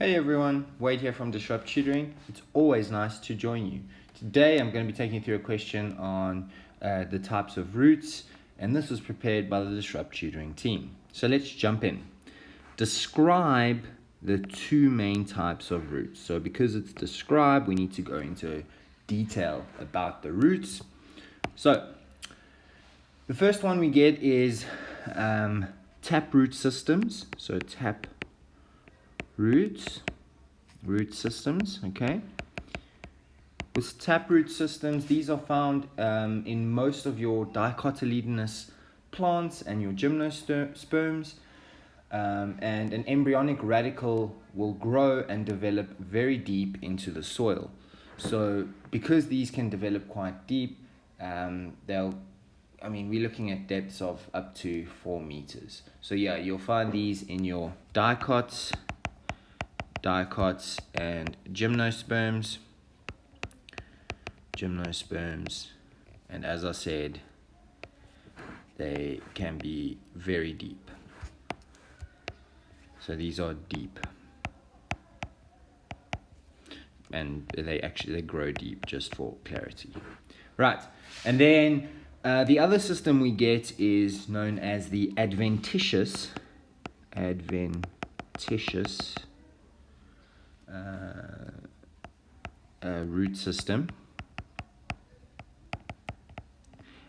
Hey everyone, Wade here from Disrupt Tutoring. It's always nice to join you. Today I'm going to be taking you through a question on the types of roots, and this was prepared by the Disrupt Tutoring team. So let's jump in. Describe the two main types of roots. So because it's describe, we need to go into detail about the roots. So the first one we get is taproot systems. So taproot systems, okay? With taproot systems, these are found in most of your dicotyledonous plants and your gymnosperms, and an embryonic radicle will grow and develop very deep into the soil. So because these can develop quite deep, we're looking at depths of up to 4 meters. So yeah, you'll find these in your dicots and gymnosperms, and as I said, they can be very deep. So these are deep, and they grow deep, just for clarity. Right, and then the other system we get is known as the adventitious root system.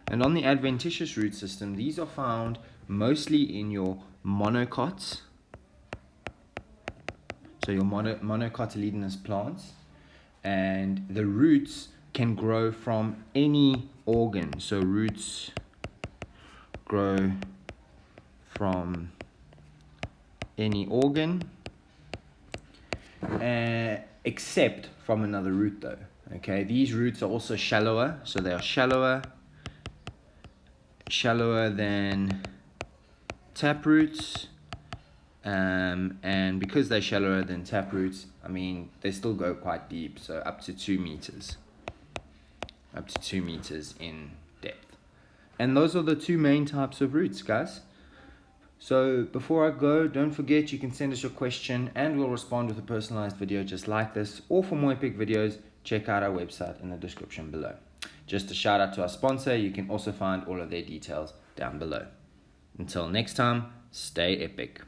And on the adventitious root system, these are found mostly in your monocots, so your monocotyledonous plants, and the roots can grow from any organ. So roots grow from any organ, except from another root though. Okay, these roots are also shallower, so they are shallower than taproots, and because they're shallower than taproots, they still go quite deep, so up to 2 meters in depth. And those are the two main types of roots, guys. So before I go, don't forget you can send us your question and we'll respond with a personalized video just like this. Or for more epic videos, check out our website in the description below. Just a shout out to our sponsor. You can also find all of their details down below. Until next time, stay epic.